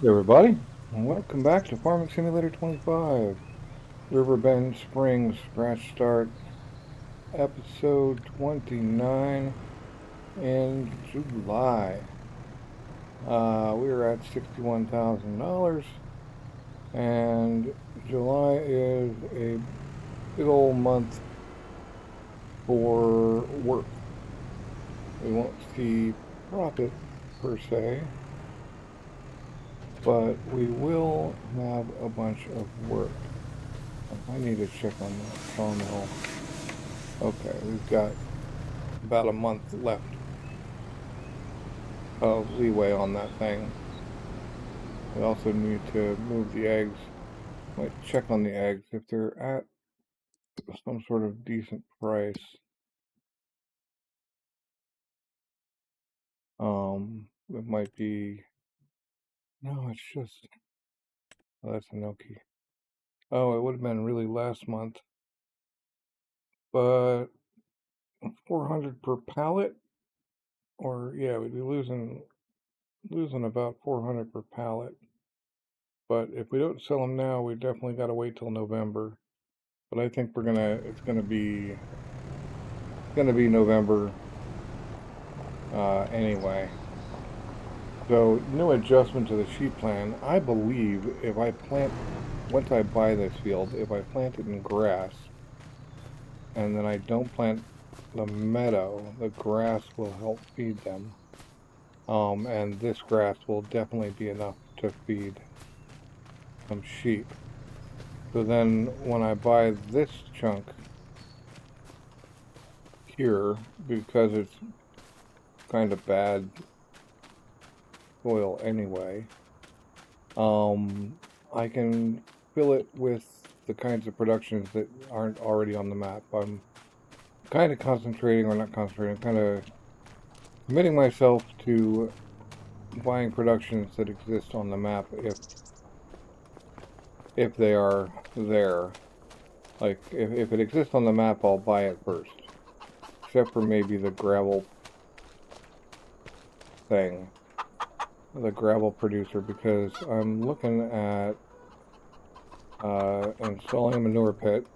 Hey everybody, and welcome back to Farming Simulator 25, Riverbend Spring Scratch Start, episode 29 in July. We were at $61,000, and July is a big old month for work. We won't see profit per se, but we will have a bunch of work. I need to check on that sawmill. Okay, we've got about a month left of leeway on that thing. We also need to move the eggs. Might check on the eggs if they're at some sort of decent price. It might be. No, it's just. Oh, that's a Noki. Oh, it would have been really last month, but 400 per pallet, or yeah, we'd be losing about 400 per pallet. But if we don't sell them now, we definitely got to wait till November. But I think it's gonna be November anyway. So no adjustment to the sheet plan. I believe once I buy this field, if I plant it in grass, and then I don't plant the meadow, the grass will help feed them. And this grass will definitely be enough to feed some sheep. So then when I buy this chunk here, because it's kind of bad soil anyway, I can fill it with the kinds of productions that aren't already on the map. I'm kind of concentrating, or not concentrating, I'm kind of committing myself to buying productions that exist on the map if they are there. Like, if it exists on the map, I'll buy it first. Except for maybe the gravel thing. The gravel producer, because I'm looking at installing a manure pit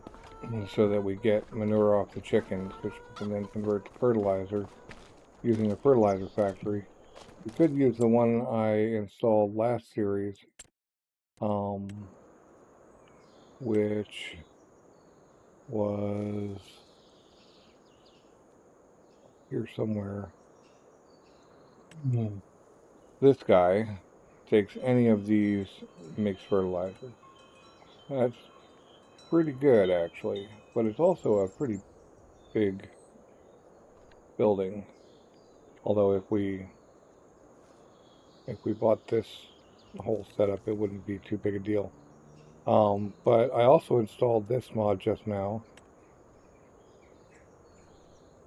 so that we get manure off the chickens, which we can then convert to fertilizer using a fertilizer factory. We could use the one I installed last series, which was here somewhere. This guy takes any of these, makes fertilizer. That's pretty good, actually, but it's also a pretty big building. Although if we bought this whole setup, it wouldn't be too big a deal. But I also installed this mod just now,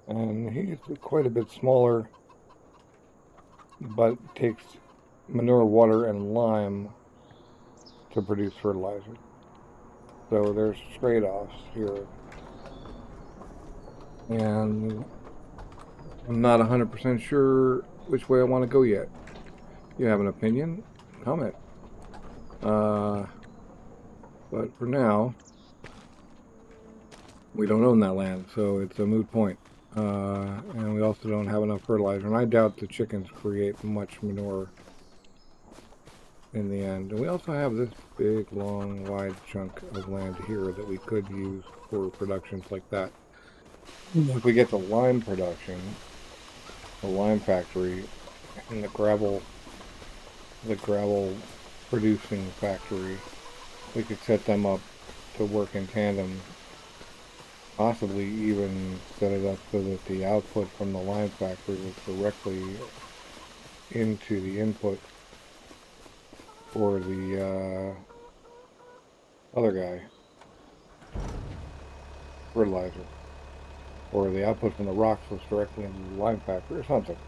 and he's quite a bit smaller, but takes manure, water, and lime to produce fertilizer. So there's trade-offs here, and I'm not 100% sure which way I want to go yet. You have an opinion? Comment. But for now, we don't own that land, so it's a moot point. And we also don't have enough fertilizer, and I doubt the chickens create much manure in the end. And we also have this big, long, wide chunk of land here that we could use for productions like that. If we get the lime production, the lime factory, and the gravel producing factory, we could set them up to work in tandem. Possibly even set it up so that the output from the lime factory was directly into the input for the other guy, fertilizer, or the output from the rocks was directly into the lime factory or something.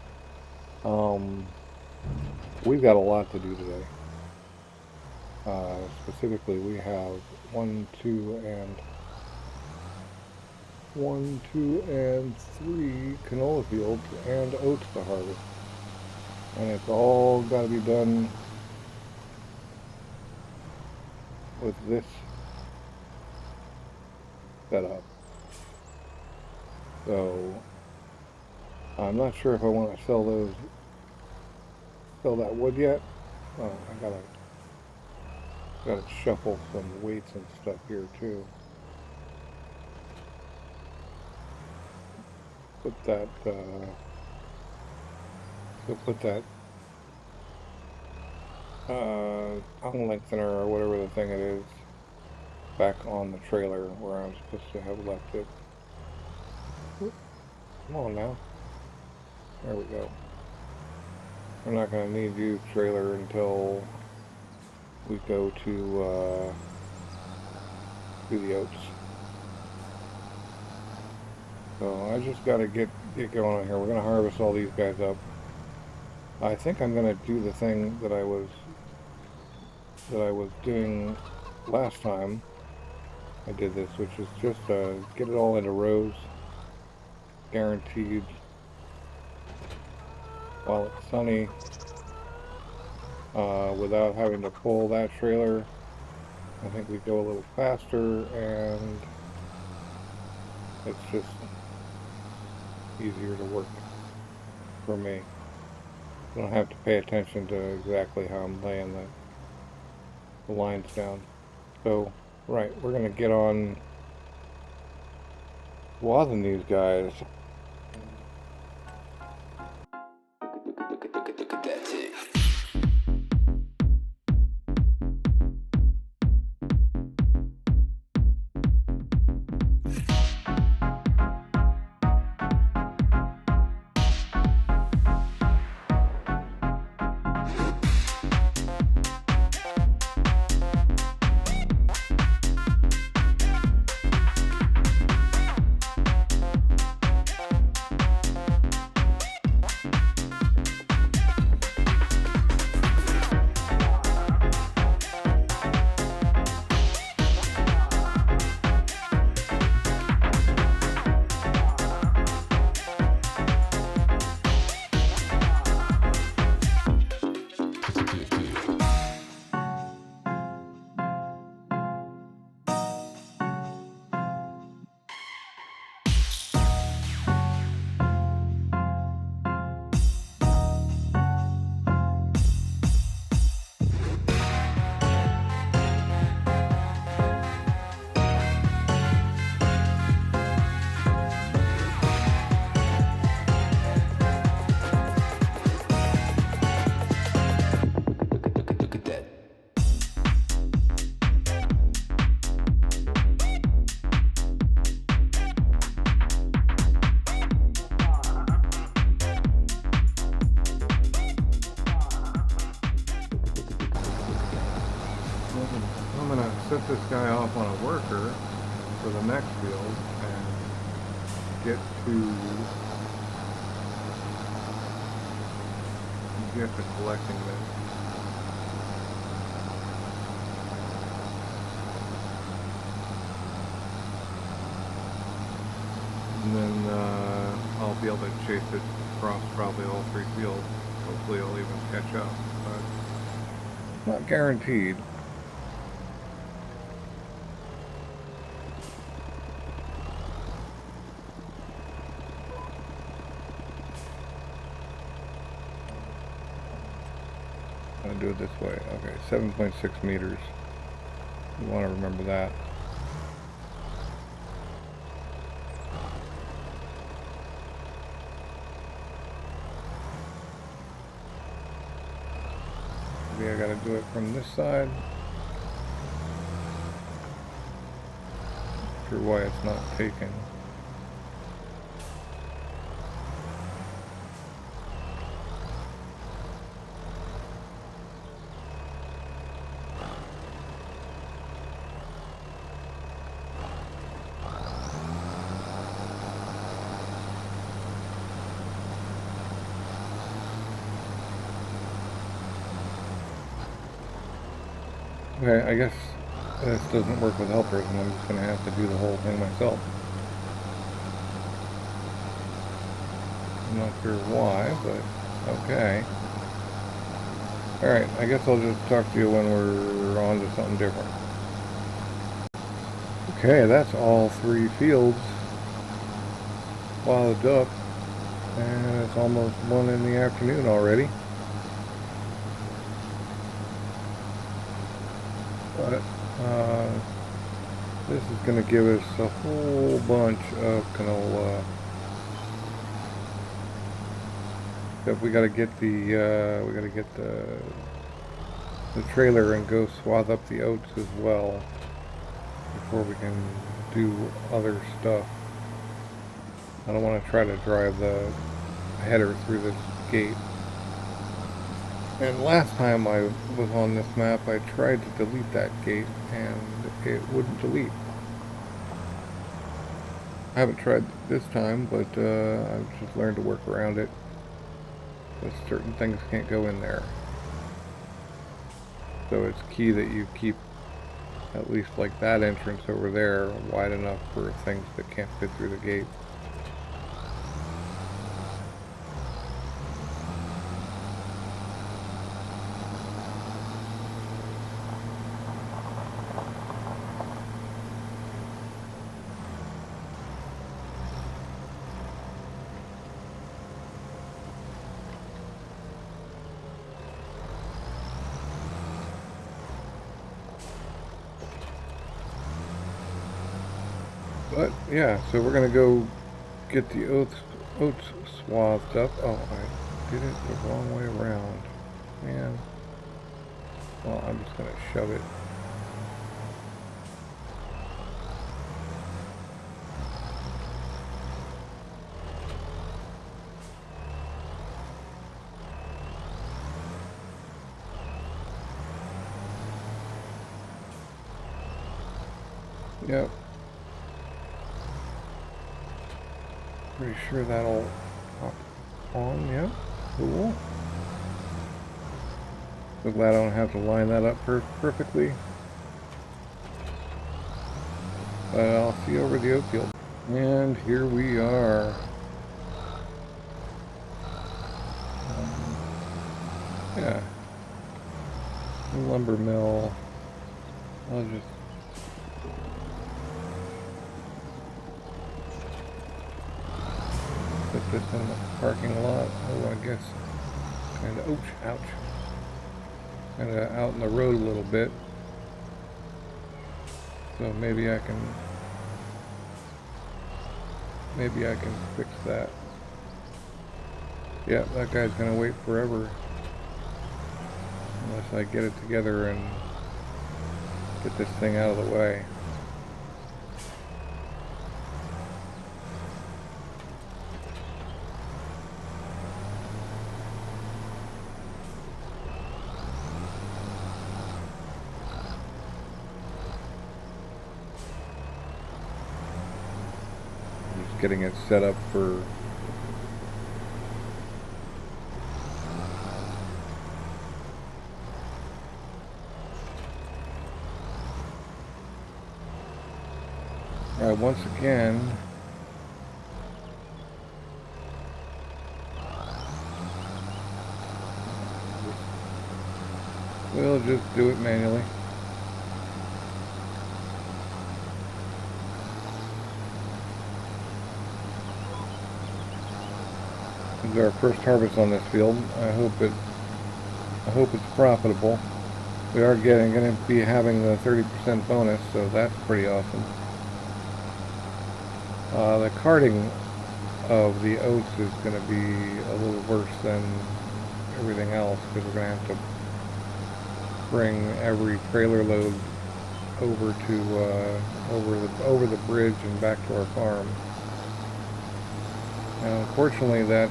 We've got a lot to do today. Specifically, we have one, two, and three canola fields and oats to harvest. And it's all got to be done with this setup. So I'm not sure if I want to sell that wood yet. Oh, I gotta shuffle some weights and stuff here too. Put that tongue lengthener or whatever the thing it is back on the trailer where I'm supposed to have left it. Come on now. There we go. We're not going to need to use trailer until we go to do the oats. So I just got to get going on here. We're going to harvest all these guys up. I think I'm going to do the thing that I was doing last time I did this, which is just get it all into rows, guaranteed, while it's sunny, without having to pull that trailer. I think we go a little faster, and it's just easier to work for me. I don't have to pay attention to exactly how I'm laying the lines down. So, right, we're going to get on swathing these guys. Look at that tick. I'm going to set this guy off on a worker for the next field and get to collecting this. And then I'll be able to chase it across probably all 3 fields. Hopefully I'll even catch up, but not guaranteed. I'm gonna do it this way. Okay, 7.6 meters. You want to remember that. Maybe I gotta do it from this side. Not sure why it's not taking. Okay, I guess this doesn't work with helpers, and I'm just going to have to do the whole thing myself. I'm not sure why, but okay. Alright, I guess I'll just talk to you when we're on to something different. Okay, that's all 3 fields swaths up, and it's almost 1 in the afternoon already. But this is going to give us a whole bunch of canola. Except we got to get the trailer and go swath up the oats as well before we can do other stuff. I don't want to try to drive the header through this gate. And last time I was on this map, I tried to delete that gate and it wouldn't delete. I haven't tried this time, but I've just learned to work around it. Because certain things can't go in there. So it's key that you keep at least like that entrance over there wide enough for things that can't fit through the gate. But yeah, so we're gonna go get the oats swathed up. Oh, I did it the wrong way around. Man. Well, I'm just gonna shove it. Yep. Pretty sure that'll pop on, yeah. Cool. So glad I don't have to line that up perfectly. But I'll see you over the oat field. And here we are. Yeah. Lumber mill. I'll just put this in the parking lot. Oh, I guess kind of, ouch. Kind of out in the road a little bit. So maybe I can fix that. Yeah, that guy's gonna wait forever unless I get it together and get this thing out of the way. Just getting it set up for Alright, once again, we'll just do it manually. This is our first harvest on this field. I hope it's profitable. We are going to be having the 30% bonus, so that's pretty awesome. The carting of the oats is going to be a little worse than everything else because we're going to have to bring every trailer load over to over the bridge and back to our farm. Now, unfortunately, that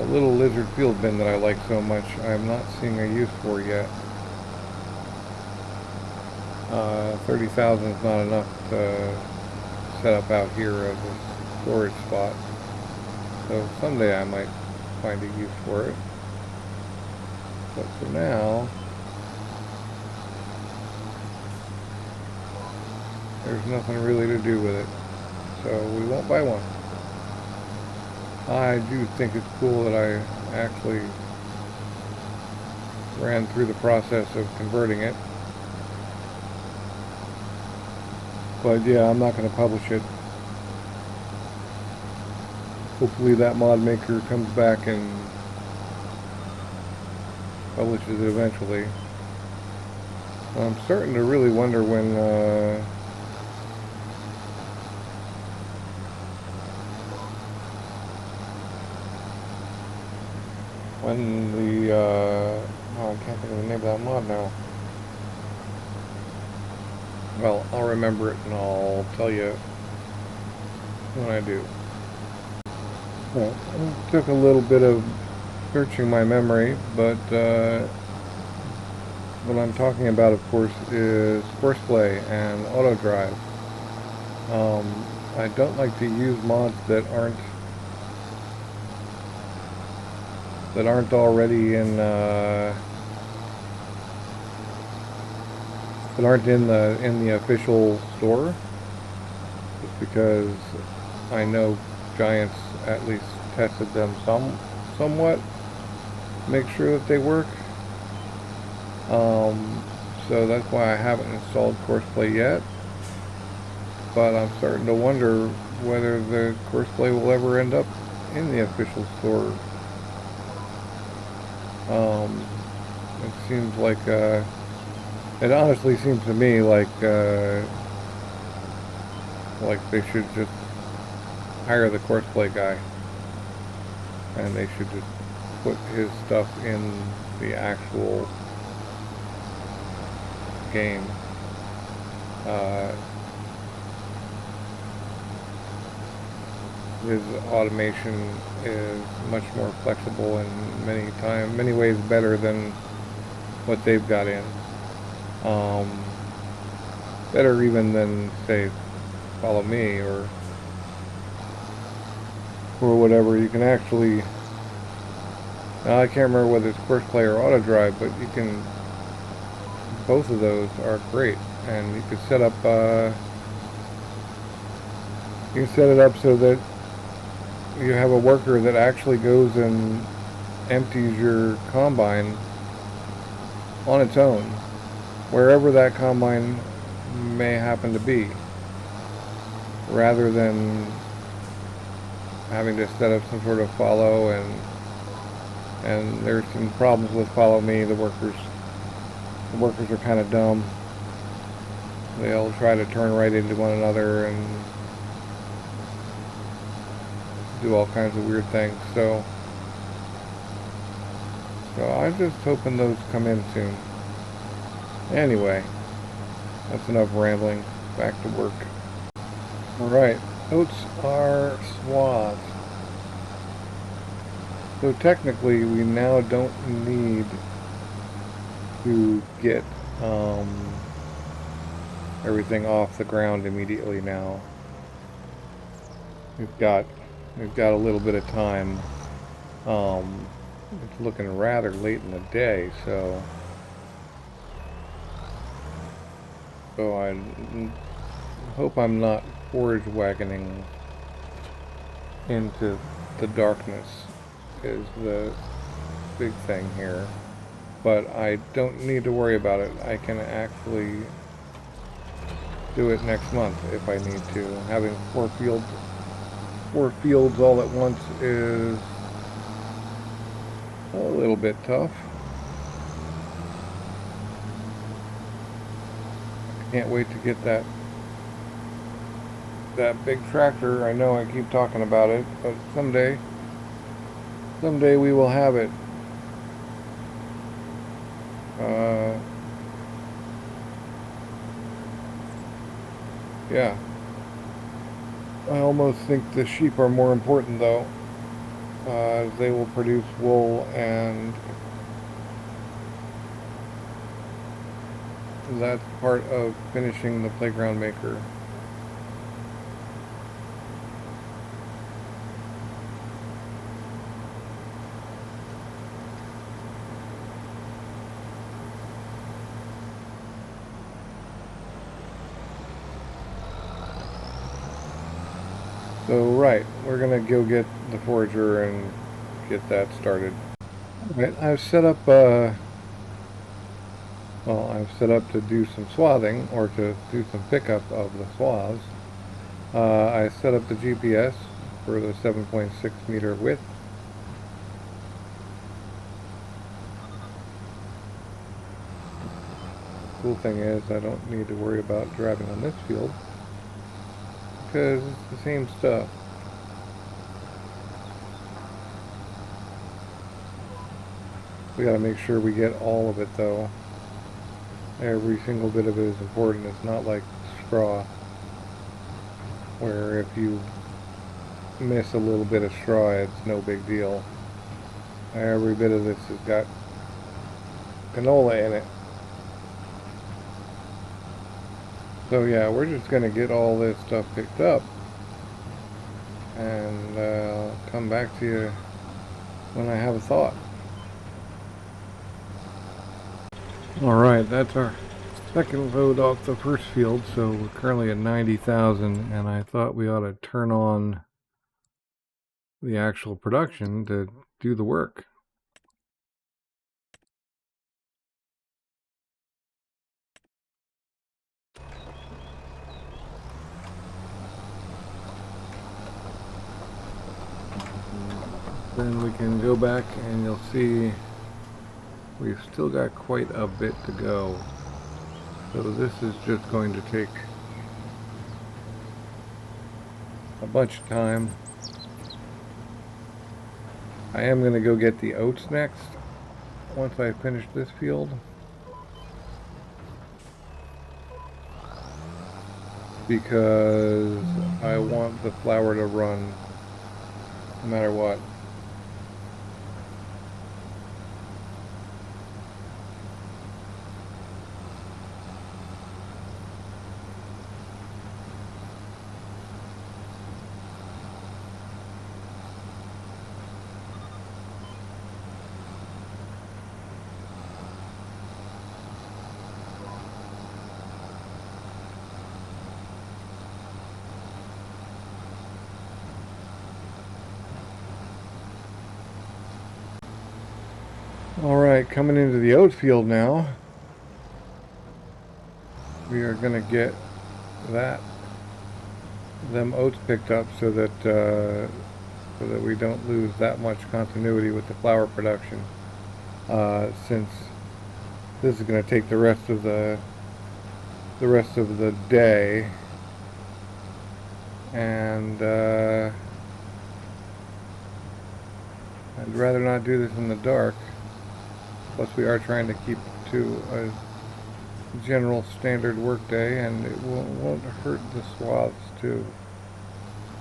little lizard field bin that I like so much, I'm not seeing a use for yet. 30,000 is not enough to set up out here as a storage spot. So someday I might find a use for it. But for now, there's nothing really to do with it. So we won't buy one. I do think it's cool that I actually ran through the process of converting it. But yeah, I'm not going to publish it. Hopefully that mod maker comes back and publishes it eventually. I'm starting to really wonder when the oh, I can't think of the name of that mod now. Well, I'll remember it and I'll tell you when I do. Well, it took a little bit of searching my memory, but what I'm talking about, of course, is Courseplay and Auto Drive. I don't like to use mods that aren't already in that aren't in the official store, just because I know Giants at least tested them somewhat, make sure that they work. So that's why I haven't installed Courseplay yet, but I'm starting to wonder whether the Courseplay will ever end up in the official store. It seems like it honestly seems to me like they should just hire the Courseplay guy, and they should just put his stuff in the actual game. His automation is much more flexible and many ways better than what they've got in. Better even than, say, Follow Me or whatever. You can actually, I can't remember whether it's Courseplay or Auto Drive, but you can, both of those are great, and you can set up it up so that you have a worker that actually goes and empties your combine on its own, wherever that combine may happen to be, rather than having to set up some sort of follow, and there's some problems with Follow Me. The workers are kind of dumb. They'll try to turn right into one another and do all kinds of weird things. So I'm just hoping those come in soon. Anyway, that's enough rambling. Back to work. Alright, oats are swathed. So technically we now don't need to get everything off the ground immediately now. We've got a little bit of time. It's looking rather late in the day, so I hope I'm not forage wagoning into the darkness is the big thing here. But I don't need to worry about it. I can actually do it next month if I need to. Having four fields all at once is a little bit tough. I can't wait to get that big tractor. I know I keep talking about it, but someday we will have it. Yeah. I almost think the sheep are more important, though. They will produce wool, and that's part of finishing the playground maker. So right, we're gonna go get the forager and get that started. Alright, I've set up Well, I've set up to do some swathing, or to do some pickup of the swaths. I set up the GPS for the 7.6 meter width. The cool thing is I don't need to worry about driving on this field because it's the same stuff. We gotta make sure we get all of it though. Every single bit of it is important. It's not like straw, where if you miss a little bit of straw, it's no big deal. Every bit of this has got canola in it. So yeah, we're just gonna get all this stuff picked up and come back to you when I have a thought. Alright, that's our second load off the first field, so we're currently at 90,000, and I thought we ought to turn on the actual production to do the work. Then we can go back and you'll see we've still got quite a bit to go. So this is just going to take a bunch of time. I am going to go get the oats next once I finish this field, because I want the flour to run no matter what. Alright, coming into the oat field now. We are going to get them oats picked up so that we don't lose that much continuity with the flour production, since this is going to take the rest of the day, and I'd rather not do this in the dark. Plus we are trying to keep to a general standard work day, and it won't hurt the swaths too.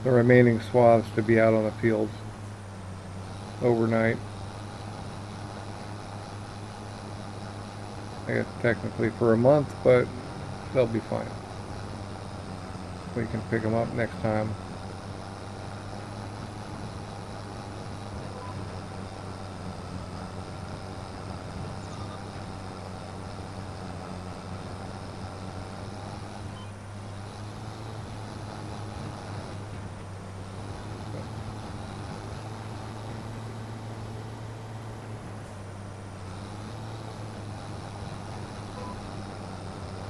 The remaining swaths to be out on the fields overnight. I guess technically for a month, but they'll be fine. We can pick them up next time.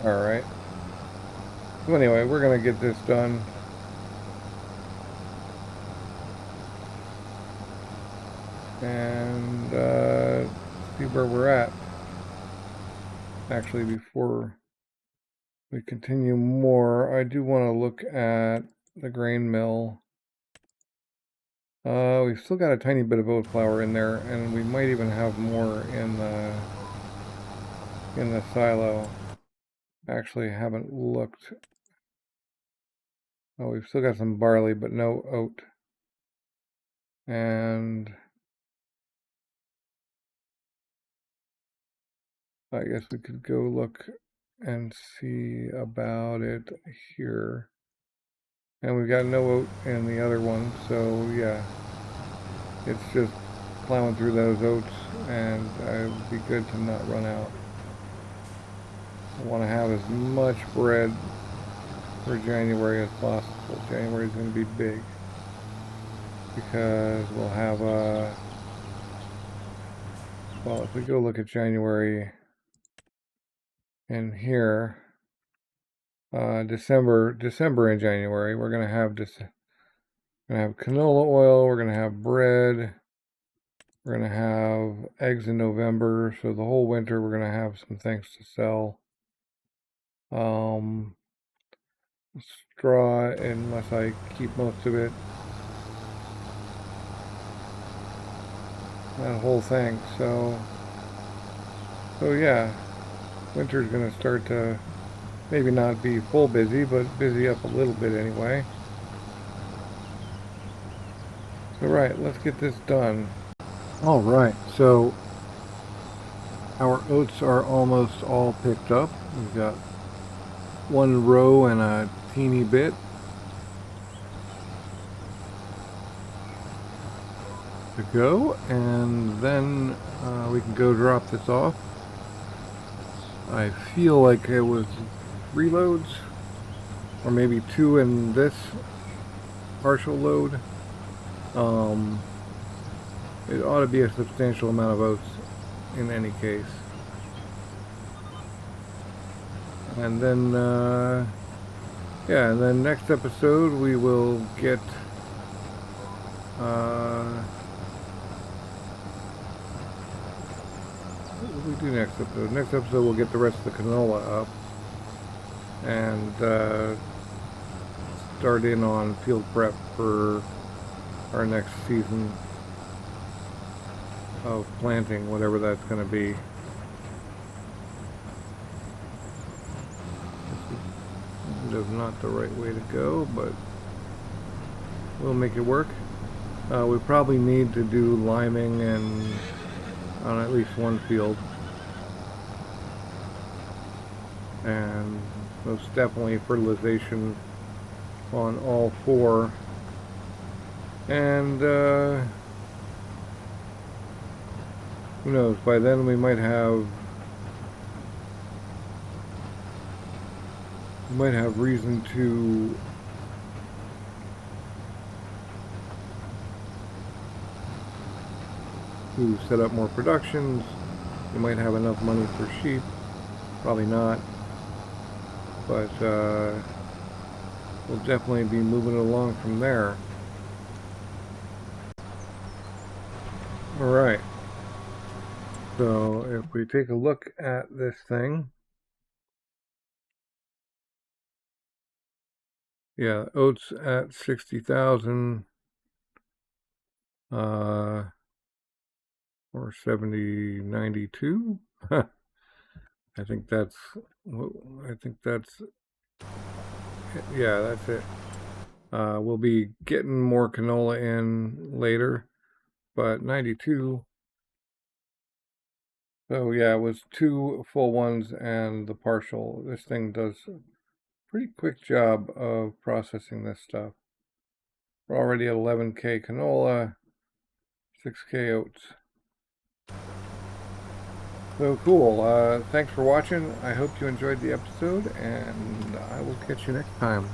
Alright. So anyway, we're going to get this done. And see where we're at. Actually, before we continue more, I do want to look at the grain mill. We've still got a tiny bit of oat flour in there, and we might even have more in the silo. Actually, haven't looked. Oh, we've still got some barley, but no oat. And I guess we could go look and see about it here. And we've got no oat in the other one, so yeah. It's just plowing through those oats, and it would be good to not run out. I want to have as much bread for January as possible. January is going to be big, because we'll have well, if we go look at January, And here, December and January, we're gonna have canola oil. We're gonna have bread. We're gonna have eggs in November. So the whole winter, we're gonna have some things to sell. Straw, unless I keep most of it. That whole thing. So yeah, winter's gonna start to maybe not be full busy, but busy up a little bit anyway. So right, let's get this done. All right, so our oats are almost all picked up. We've got one row and a teeny bit to go, and then we can go drop this off. I feel like it was 3 loads, or maybe 2 in this partial load. It ought to be a substantial amount of oats in any case. And then, yeah, and then next episode we will get, what will we do next episode? Next episode we'll get the rest of the canola up and start in on field prep for our next season of planting, whatever that's going to be. This is not the right way to go, but we'll make it work. We probably need to do liming and on at least one field, and most definitely fertilization on all 4. And who knows, by then we might have reason to set up more productions. We might have enough money for sheep, probably not, but we'll definitely be moving along from there. Alright, so if we take a look at this thing, yeah, oats at 60,000, or 70.92. I think that's, yeah, that's it. We'll be getting more canola in later, but 92. So yeah, it was 2 full ones and the partial. This thing does a pretty quick job of processing this stuff. We're already at 11K canola, 6K oats. So cool. Thanks for watching. I hope you enjoyed the episode, and I will catch you next time.